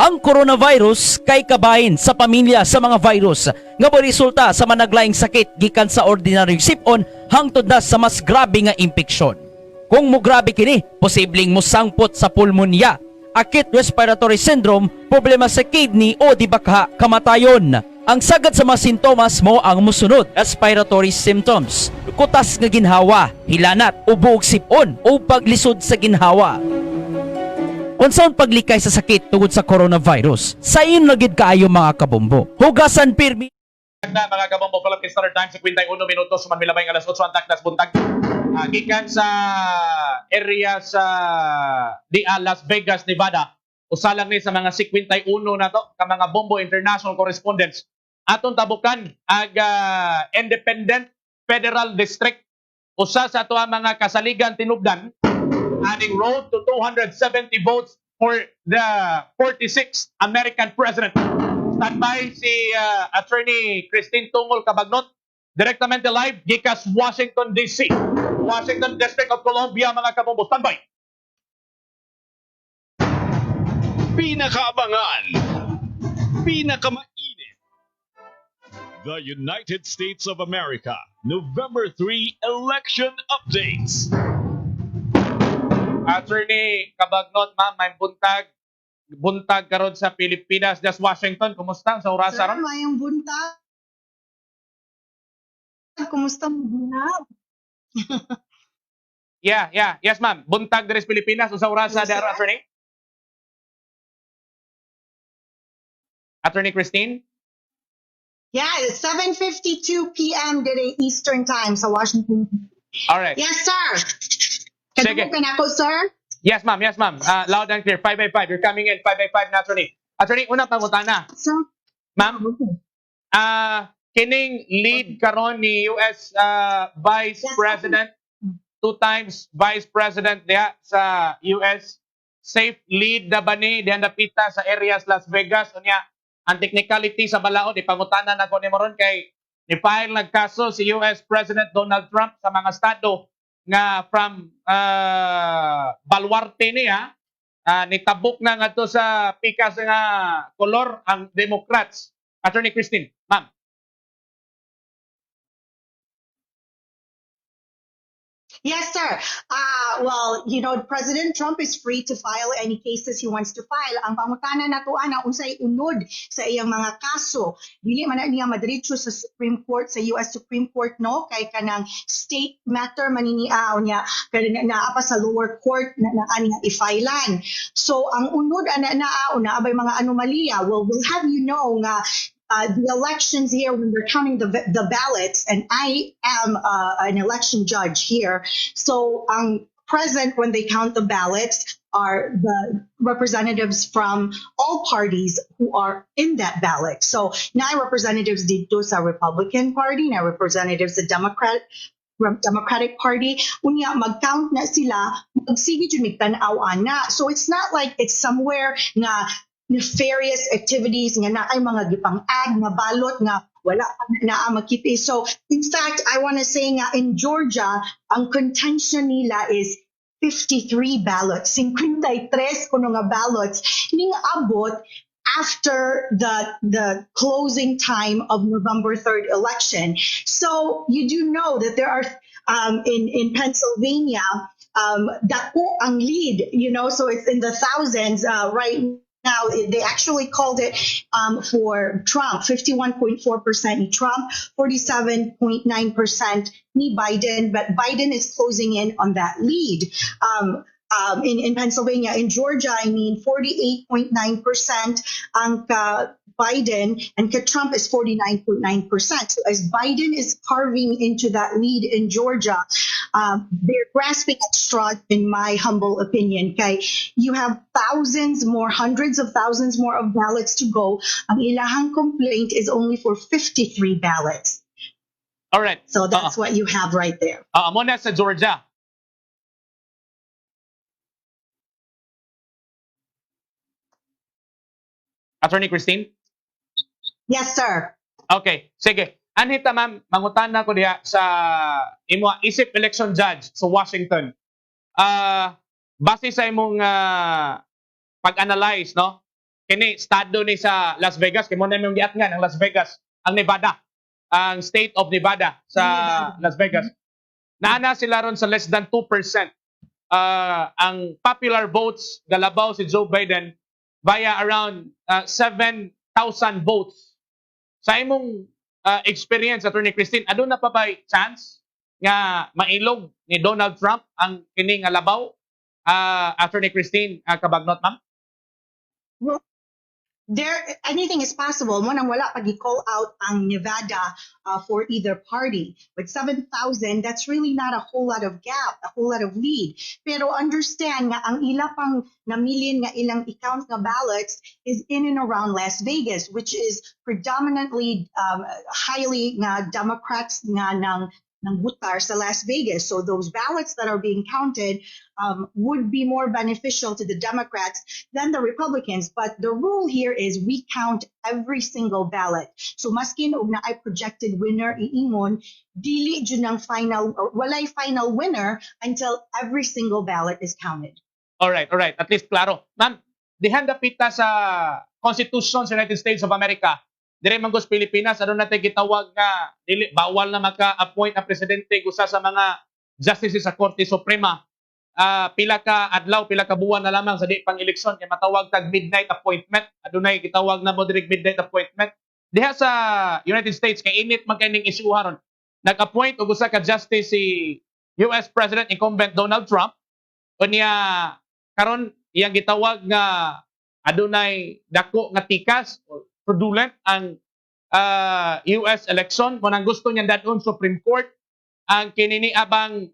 Ang coronavirus kay kabahin sa pamilya sa mga virus nga resulta sa managlaing sakit gikan sa ordinary sipon hangtod na sa mas grabe nga impeksyon. Kung mo grabe kini, posibleng musangpot sa pulmonya, acute respiratory syndrome, problema sa kidney o di baka kamatayon. Ang sagad sa mga sintomas mo ang musunod: respiratory symptoms, kutas nga ginhawa, hilanat, ubo ug sipon o paglisod sa ginhawa. Unsaon paglikay sa sakit tungod sa coronavirus? Sa inyo na gid kaayo mga kabombo. Hugasan pirmi na mga kabombo Philippine Standard Time sa 51 minutos manmilabay alas 8 ang takdas buntag. Gikan sa area sa Las Vegas, Nevada. Usalang ni sa mga 51 na to ka mga Bombo International Correspondents. Aton tabukan ag Independent Federal District. Usa sa ato mga kasaligan tinubdan adding road to 270 votes for the 46th American president. Standby si Attorney Kristine Tungol Cabagnot, direktamente live gikas Washington DC, Washington District of Columbia, mga kabombo. Standby. Pinakaabangan, pinakamainit. The United States of America, November 3 election updates. Attorney Cabagnot, ma'am, may buntag karon sa Pilipinas, just Washington. Kumusta sa oras Sir, aron? mayong buntag. Kumusta mo na? Yes, ma'am. Buntag diri sa Pilipinas sa oras sa Yes, sir. attorney. Attorney Christine? Yeah, it's 7:52 p.m. today Eastern Time sa Washington. All right. Yes, sir. Sige. Katubukan ako, sir? Yes, ma'am. Yes, ma'am. Loud and clear. 5 by 5. You're coming in. 5 by 5 na, attorney. Attorney, unang pangutana. Sir? Ma'am, kining lead karon ni US Vice Yes, President, 2 times Vice President diha sa US, safe lead na ba ni diha napita sa areas Las Vegas? Unya, ang technicality sa balaod, ipangutana na ko ni Moron kay ni-file nagkaso si US President Donald Trump sa mga estado nga from baluarte niya, nitabok na nga to sa pikas nga kolor ang Democrats. Attorney Christine, ma'am. Yes, sir. Well, President Trump is free to file any cases he wants to file. Ang pangutana na to ana unsay unod sa iyang mga kaso. Dili man na niya madiretso sa Supreme Court, sa US Supreme Court, no, kay kanang state matter maniniaw niya kanang naapa sa lower court na niya i-filean. So ang unod ana na abay mga anomalya. Well, we'll have you know nga the elections here, when they're counting the ballots, and I am an election judge here, so present when they count the ballots are the representatives from all parties who are in that ballot. So na representatives dito sa Republican Party, na representatives sa Democratic Party, unya mag-count na sila, magsige jud migtan-aw ana. So it's not like it's somewhere nga nefarious activities nga na ay mga gipang-ad nga balot nga wala na makita. So in fact, I want to say nga in Georgia, ang contention nila is 53 ballots, 53 kuno nga ballots ning abot after the closing time of November 3rd election. So you do know that there are in Pennsylvania, dako ang lead, so it's in the thousands right now. They actually called it for Trump, 51.4% ni Trump, 47.9% ni Biden, but Biden is closing in on that lead. In Pennsylvania, in Georgia, 48.9% ang Biden, and Trump is 49.9%. So as Biden is carving into that lead in Georgia, they're grasping at straws, in my humble opinion. Okay, you have hundreds of thousands more of ballots to go. Ang ilahang complaint is only for 53 ballots. All right. So that's what you have right there. Muna sa Georgia. Attorney Christine? Yes, sir. Okay, sige. Anita, ma'am, mangutana ko diha sa imo isip election judge sa Washington. Base sa imong pag-analyze, no? kini estado ni sa Las Vegas, kay mo na yung giat nga ng Las Vegas, ang Nevada, ang state of Nevada sa Las Vegas. Naana sila ron sa less than 2%. Ang popular votes galabaw si Joe Biden via around 7,000 votes. Sa imong experience, Attorney Kristine, adun na pa ba chance nga mailog ni Donald Trump ang kini nga labaw? Attorney Kristine Cabagnot, ma'am? Well, anything is possible. Mo nang wala pag i-call out ang Nevada for either party. With 7,000, that's really not a whole lot of gap, a whole lot of lead. Pero understand nga ang ila pang namilin nga ilang i-count nga ballots is in and around Las Vegas, which is predominantly highly nga Democrats nga ng butar sa Las Vegas. So those ballots that are being counted would be more beneficial to the Democrats than the Republicans. But the rule here is we count every single ballot. So maskin og na ay projected winner iingon, dili jud ng final, walay final winner until every single ballot is counted. All right. At least klaro. Ma'am, dihan dapita sa Constitution sa United States of America, dire man gos Pilipinas, ano natin gitawag nga dili bawal na maka-appoint ang presidente gusa sa mga justices sa Korte Suprema. Pila ka adlaw, pila ka buwan na lamang sa di pang eleksyon kay matawag tag midnight appointment. Adunay gitawag na moderate midnight appointment. Diha sa United States kay init man kining issue haron. Nag-appoint og usa ka justice si US President incumbent Donald Trump. Unya karon iyang gitawag nga adunay dako nga tikas or fraudulent ang US election. Kung ang gusto niya dadon Supreme Court, ang kininiabang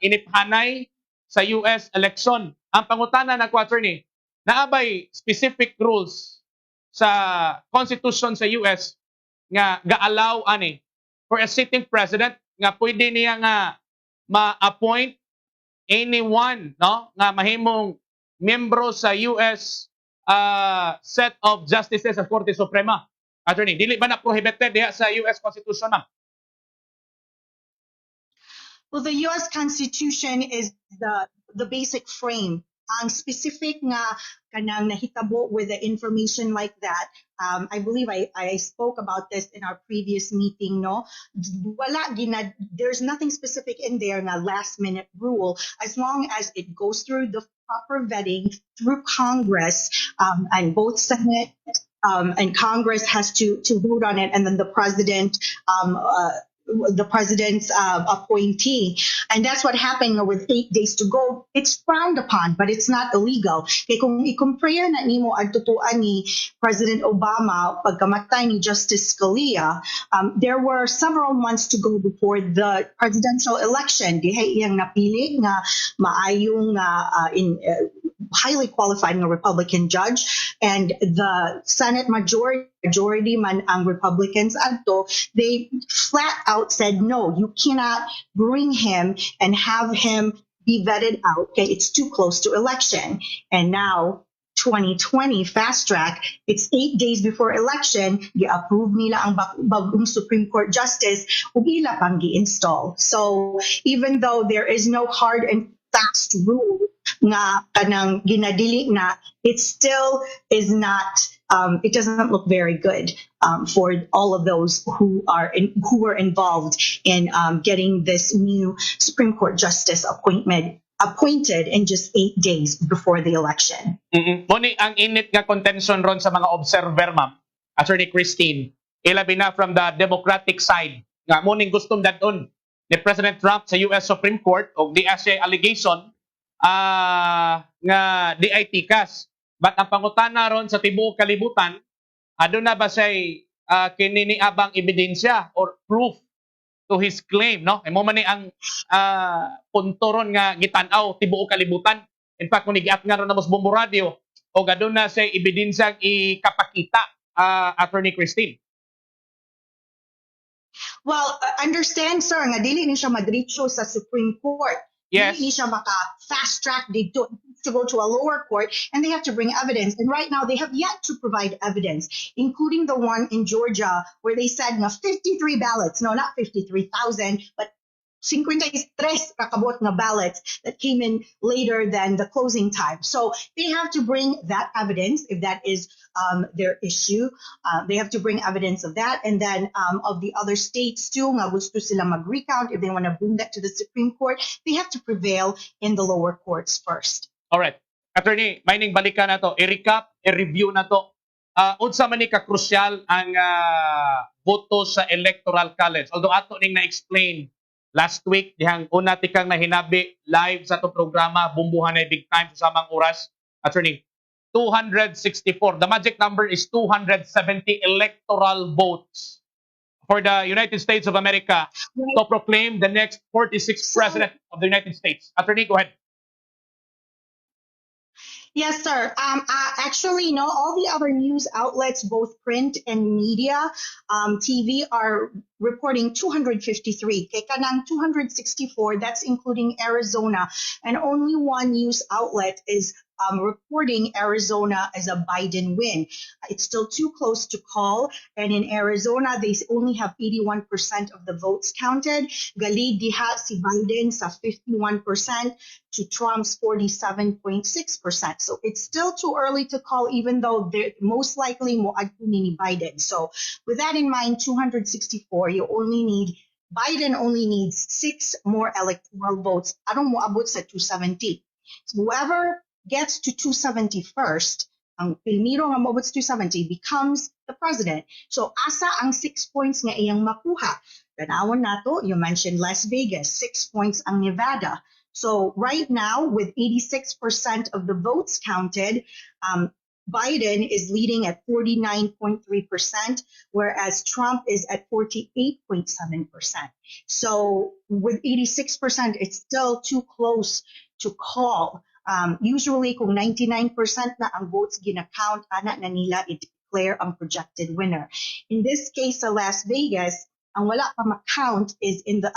iniphanay sa US election. Ang pangutana na attorney, naabay specific rules sa Constitution sa US nga ga-allow ani for a sitting president nga pwede niya nga ma-appoint anyone no nga mahimong membro sa US set of justices sa Korte Suprema. Attorney, dili ba na prohibited diha sa US Constitution, ma'am? Well, the U.S. Constitution is the basic frame. Ang specific nga kanang nahitabo with the information like that, I believe I spoke about this in our previous meeting, no? There's nothing specific in there na last minute rule, as long as it goes through the proper vetting through Congress, and both Senate and Congress has to vote on it, and then the president's appointee. And that's what happened with 8 days to go. It's frowned upon, but it's not illegal. Kaya kung i-compare na nimo ang tutuan ni President Obama pagkamatay ni Justice Scalia, there were several months to go before the presidential election. Dihay iyang napili nga maayong highly qualified nga Republican judge, and the Senate majority man ang Republicans adto, they flat out said no, you cannot bring him and have him be vetted out. Okay, it's too close to election. And now 2020 fast track, it's 8 days before election, gi-approve nila ang bagong Supreme Court justice ug ila pang gi-install. So even though there is no hard and fast rule nga kanang ginadili na, it still is not, it doesn't look very good for all of those who were involved in getting this new Supreme Court justice appointed in just 8 days before the election. Muni ang init nga contention ron sa mga observer, ma'am, Attorney Kristine, ilabi na from the Democratic side nga muning gustong dadon ni President Trump sa US Supreme Court og di siya allegation nga di ay tikas. But ang pangutana ron sa tibuok kalibutan, aduna ba say kininiabang ebidensya or proof to his claim, no? Mo man ni ang punto ron nga gitan-aw tibuok kalibutan. In fact, kung giat nga ron na Bombo Radio, o aduna say ebidensyang ikapakita, Attorney Kristine. Well, understand, sir, nga dili ni siya madritso sa Supreme Court. Yes. Dili ni siya maka-fast track to go to a lower court, and they have to bring evidence. And right now, they have yet to provide evidence, including the one in Georgia where they said 53 ballots. No, not 53,000, but 53 kakabot na ballots that came in later than the closing time. So they have to bring that evidence if that is their issue. They have to bring evidence of that, and then of the other states too. Nga gusto sila mag-recount if they want to bring that to the Supreme Court. They have to prevail in the lower courts first. Alright. Attorney, mining balikan na to. I-recap, i-review na to. Unsa man ni ka-crucial ang boto sa Electoral College. Although ato ning na-explain last week, dihang una tikang nahinabi live sa itong programa, Bombo Hanay Bigtime sa samang oras. Attorney, 264. The magic number is 270 electoral votes for the United States of America to proclaim the next 46th President of the United States. Attorney, go ahead. Yes, sir. Actually, no, all the other news outlets, both print and media, TV, are reporting 253. Kay kanang 264, that's including Arizona. And only one news outlet is reporting Arizona as a Biden win. It's still too close to call. And in Arizona, they only have 81% of the votes counted. Gali diha si Biden sa 51% to Trump's 47.6%. So it's still too early to call, even though they're most likely mo ni Biden. So with that in mind, 264, Biden only needs 6 more electoral votes. Anong moabot sa 270. So whoever gets to 270 first, ang Pilmiro nga moabot sa 270 becomes the president. So asa ang 6 points nga iyang makuha. Tanawon nato, you mentioned Las Vegas, 6 points ang Nevada. So right now, with 86% of the votes counted, Biden is leading at 49.3%, whereas Trump is at 48.7%. So with 86%, it's still too close to call. Usually, kung 99% na ang votes gina-count, ana na nila i-declare ang projected winner. In this case, sa Las Vegas, ang wala pa ma-count is in the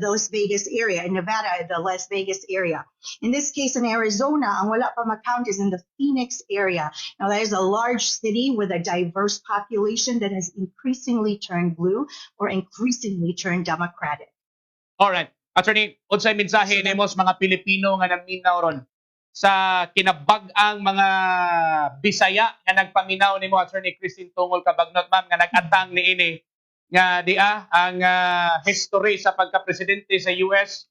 Las Vegas area, in Nevada, the Las Vegas area. In this case, in Arizona, ang wala pa ma-count is in the Phoenix area. Now, that is a large city with a diverse population that has increasingly turned blue or increasingly turned Democratic. Alright. Attorney, unsay mensahe nimo sa mga Pilipino nga naminaw ron sa kinabag-ang mga Bisaya nga nagpaminaw nimo, Attorney Kristine Tungol Cabagnot, ma'am, nga nag-atang niini nga ang history sa pagka-presidente sa US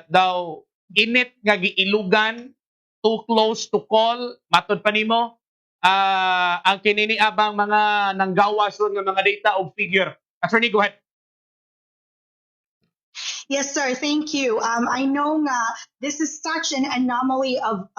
daw init nga giilugan, too close to call, matod pa nimo ang kininiabang mga nanggawas ron nga mga data o figure. Attorney, go ahead. Yes, sir. Thank you. I know this is such an anomaly of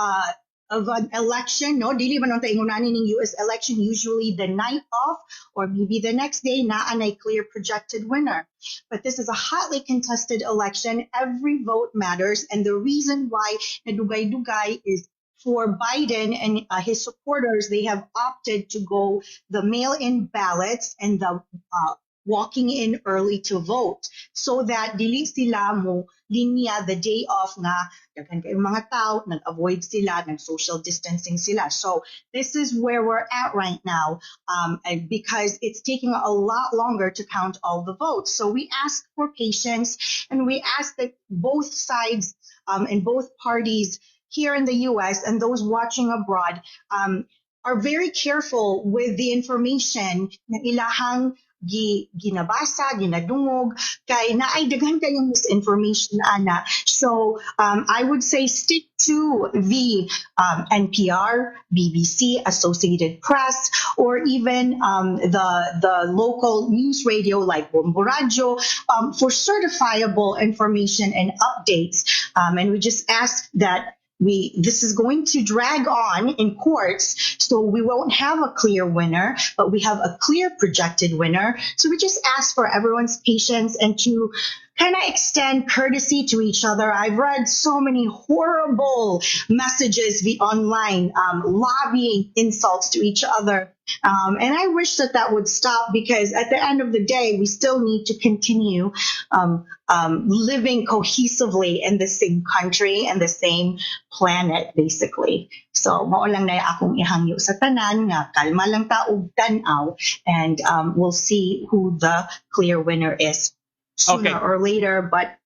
an election. No, dili man tayo ingunanin ng US election. Usually the night off or maybe the next day na a clear projected winner. But this is a hotly contested election. Every vote matters, and the reason why nadugay-dugay is for Biden and his supporters. They have opted to go the mail-in ballots and the walking in early to vote, so that dili sila mo linya the day off nga daghan kay mga tao, nag-avoid sila, nag-social distancing sila. So this is where we're at right now, and because it's taking a lot longer to count all the votes. So we ask for patience, and we ask that both sides and both parties here in the US and those watching abroad are very careful with the information na ilahang ginabasa, ginadungog, kay naay daghan kayong misinformation ana. So I would say stick to the NPR, BBC, Associated Press, or even the local news radio like Bombo Radyo for certifiable information and updates. And we just ask that this is going to drag on in courts, so we won't have a clear winner, but we have a clear projected winner. So we just ask for everyone's patience and to kind of extend courtesy to each other. I've read so many horrible messages online, lobbying insults to each other. And I wish that would stop, because at the end of the day, we still need to continue living cohesively in the same country and the same planet, basically. So, mao lang na akong ihangyo sa tanan nga kalma lang ta og tan-aw, and we'll see who the clear winner is. sooner Okay. or later, but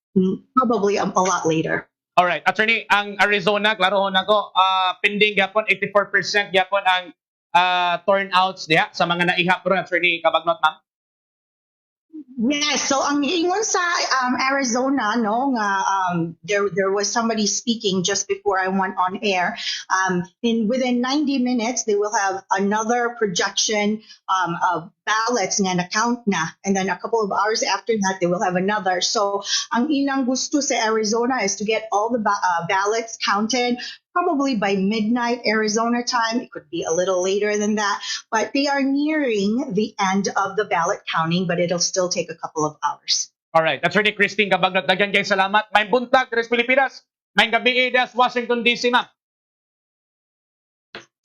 probably a lot later. Alright, attorney, ang Arizona, klaro nako, pending yapon 84% yapon ang turnouts diha sa mga naihap ron, attorney Cabagnot, ma'am. Yes, so ang ingon sa Arizona, no, nga there was somebody speaking just before I went on air. Within 90 minutes, they will have another projection of ballots nga na-count na, and then a couple of hours after that, they will have another. So ang ilang gusto sa Arizona is to get all the ballots counted probably by midnight Arizona time. It could be a little later than that, but they are nearing the end of the ballot counting, but it'll still take a couple of hours. Alright, attorney Kristine Cabagnot, daghan kay salamat. May buntag tres Pilipinas. May gabi das Washington DC, ma'am.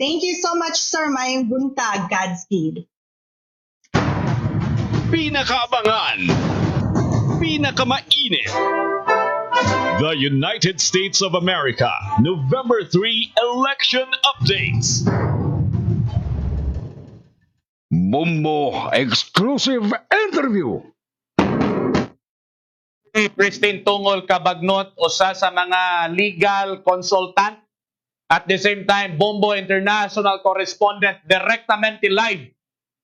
Thank you so much, sir. May buntag, Godspeed. Pinakaabangan, pinakamainit. The United States of America, November 3 election updates. Bombo exclusive interview. Kristine Tungol Cabagnot, usa sa mga legal consultant. At the same time, Bombo International Correspondent, directamente live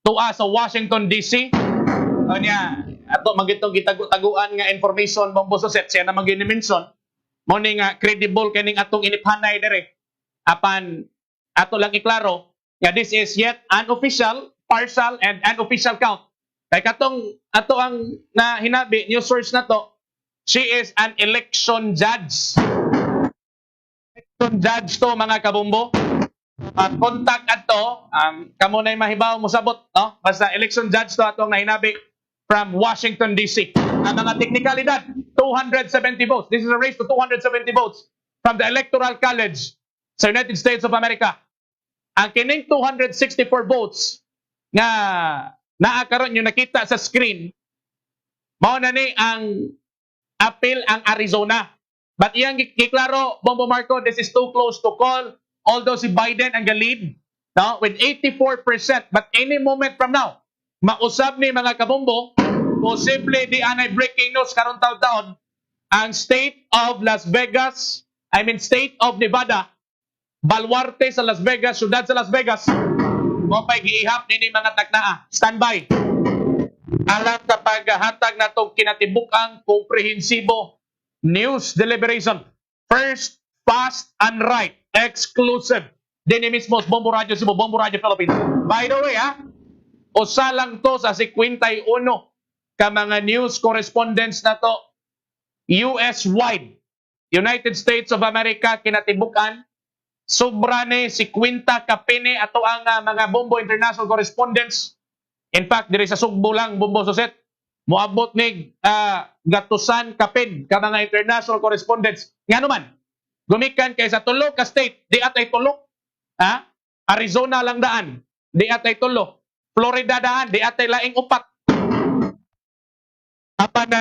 tuwa sa Washington DC. O niya, ato magitong gitagu-taguan nga information, Bombo Suset, siya na mag-inimension. Mo ni nga credible kaning atong iniphanay dire. Apan ato lang iklaro nga this is yet unofficial, partial and unofficial count. Kay katong ato ang na hinabi news source na to, she is an election judge. Election judge to, mga kabombo. Contact ato, kamo na mahibaw mo sabot, no? Basta election judge to atong nahinabi from Washington DC. Ang mga teknikalidad, 270 votes. This is a race to 270 votes from the Electoral College sa United States of America. Ang kining 264 votes nga naakaroon yung nakita sa screen, mao na ni ang appeal ang Arizona. But iyang giklaro, Bombo Marco, this is too close to call. Although si Biden ang lead, no, with 84%. But any moment from now, mausab ni mga kabombo, posible di anay breaking news karon taon-taon, ang state of state of Nevada, baluarte sa Las Vegas, syudad sa Las Vegas, mo pa'y giihap ni mga taknaa. Standby. Alam kapag hatag na itong kinatibukang komprehensibo news deliberation. First, fast, and right. Exclusive. Dini mismo Bombo Radyo Cebu, Bombo Radyo Philippines. By the way, usa lang to sa 51 ka mga news correspondents na to US-wide. United States of America kinatibukan. Sobra ni 50 kapine ato ang mga Bombo International Correspondents. In fact, diri sa Sugbo lang, Bombo Suset, moabot ni gatusan kapin ka mga international correspondents. Nga naman, gumikan kay sa tulo ka state, di atay tulo. Arizona lang daan, di atay tulo. Florida daan, di atay laing upat. Apan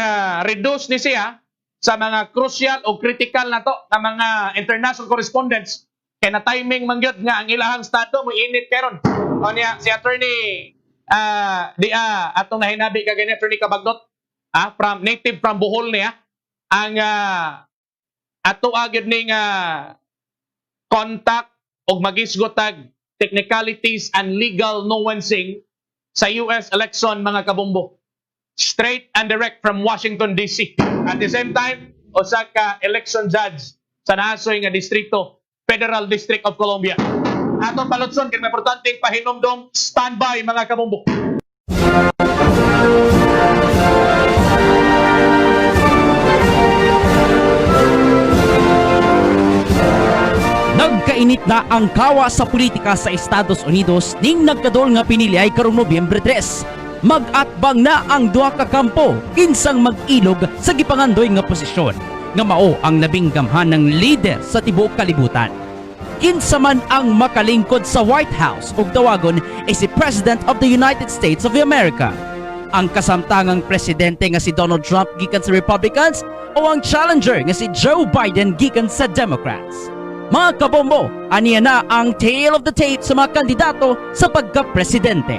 reduce ni siya sa mga crucial o critical na to na mga international correspondents kay na timing mangyod nga ang ilahang estado mo init karon. O niya si attorney atong nahinabi kagay ni attorney Cabagnot, from Bohol niya ang ato agad ning contact og magisgotag technicalities and legal nuancing sa US election, mga kabombo. Straight and direct from Washington DC. At the same time, usa ka election judge sa nasoy nga distrito, Federal District of Columbia. Atong palutson kay importanteng pahinomdom, standby mga kabombo. Nagkainit na ang kawa sa politika sa Estados Unidos ning nagkadol nga pinili ay karong Nobyembre 3. Mag-atbang na ang duha ka kampo kinsang mag-ilog sa gipangandoy nga posisyon nga mao ang labing gamhanang leader sa tibuok kalibutan. Kinsa man ang makalingkod sa White House ug tawagon ay si President of the United States of America. Ang kasamtangang presidente nga si Donald Trump gikan sa Republicans o ang challenger nga si Joe Biden gikan sa Democrats. Mga kabombo, aniya na ang tail of the tape sa mga kandidato sa pagka-presidente.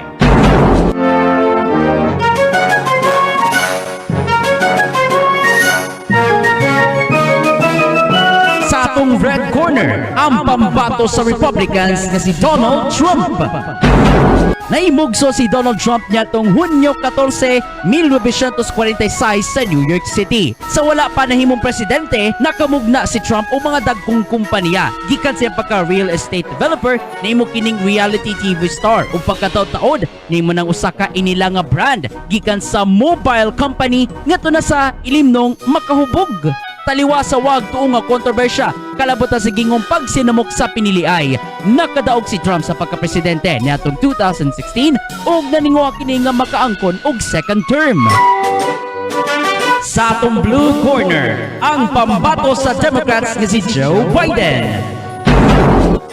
Atong red corner, ang pambato sa Republicans na si Donald Trump. Naimugso si Donald Trump niya tong Hunyo 14, 1946 sa New York City. Sa wala pa nahimong presidente, nakamugna si Trump o mga dagkong kumpanya. Gikan siya pagka real estate developer, nahimo kining reality TV star. O pagkataod-taod, nahimo nang usa ka inila nga brand. Gikan sa mobile company ngadto na sa ilimnong makahubog. Taliwa sa wag tuong nga kontrobersya, kalabot na sa gingong pagsinamok sa piniliay. Nakadaog si Trump sa pagkapresidente niadtong 2016 ug naningwa kini nga makaangkon og second term. Sa atong blue corner, ang pambato sa Democrats nga si Joe Biden.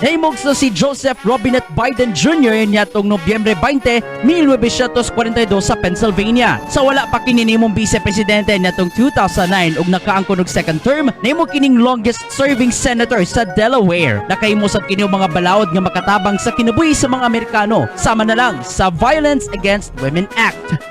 Nahimugso si Joseph Robinette Biden Jr. niadtong Nobyembre 20, 1942 sa Pennsylvania. Sa wala pa kininimong vice-presidente niadtong 2009 ug nakaangkon og second term, nahimo kining longest serving senator sa Delaware. Nakahimo sab kini og mga balaod nga makatabang sa kinabuhi sa mga Amerikano, sama na lang sa Violence Against Women Act.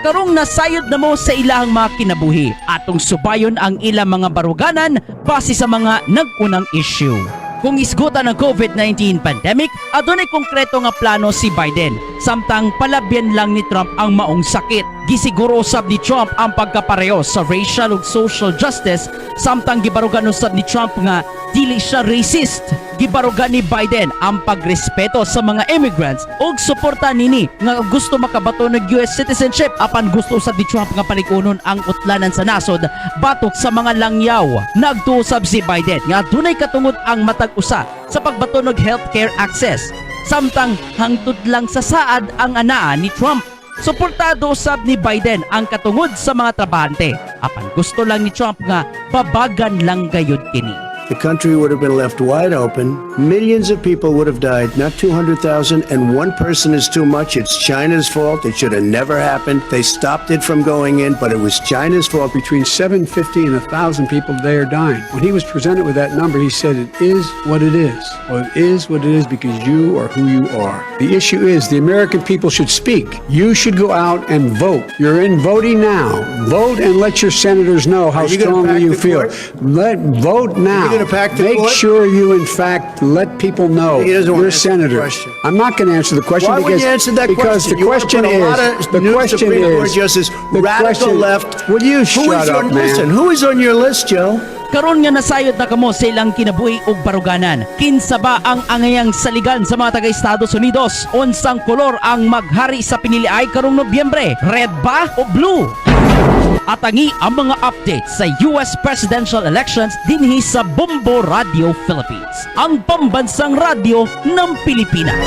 Karong nasayod na mo sa ilang mga kinabuhi, atong subayon ang ilang mga baruganan base sa mga nag-unang issue. Kung isgutan ng COVID-19 pandemic, adunay konkreto nga plano si Biden. Samtang palabyan lang ni Trump ang maong sakit. Gisiguro usab ni Trump ang pagkapareho sa racial ug social justice, samtang gibarugan usab ni Trump nga dili siya racist. Gibarugan ni Biden ang pagrespeto sa mga immigrants ug suporta nini nga gusto makabato ng US citizenship, apan gusto usab ni Trump nga palikunon ang utlanan sa nasod batok sa mga langyaw. Nagtuusab si Biden nga dunay katungod ang matag usa sa pagbato ng healthcare access, samtang hangtod lang sa saad ang anaa ni Trump. Suportado usab ni Biden ang katungod sa mga trabahante, apan gusto lang ni Trump nga babagan lang gayud kini. The country would have been left wide open. Millions of people would have died, not 200,000, and one person is too much. It's China's fault. It should have never happened. They stopped it from going in, but it was China's fault. Between 750 and 1,000 people there dying. When he was presented with that number, he said, it is what it is. Well, it is what it is because you are who you are. The issue is the American people should speak. You should go out and vote. You're in voting now. Vote and let your senators know how Are you gonna strongly pack you the feel. Vote now. gonna pack the Make court? sure you, in fact, let people know He doesn't want you're to answer the senator. question. I'm not going to answer the question Why would because you answer that because question? the You wanna question put a lot is of the new question Supreme Court is justice, the radical question- left. Will you Who shut is up, on man? listen? Who is on your list, Joe? Karon nga nasayod na kamo sa ilang kinabuhi ug baruganan. Kinsa ba ang angayang saligan sa mga taga-Estados Unidos? Unsang kolor ang maghari sa piniliay karong Nobyembre? Red ba o blue? Atangi ang mga updates sa US presidential elections dinhi sa Bombo Radyo Philippines, ang pambansang radyo ng Pilipinas.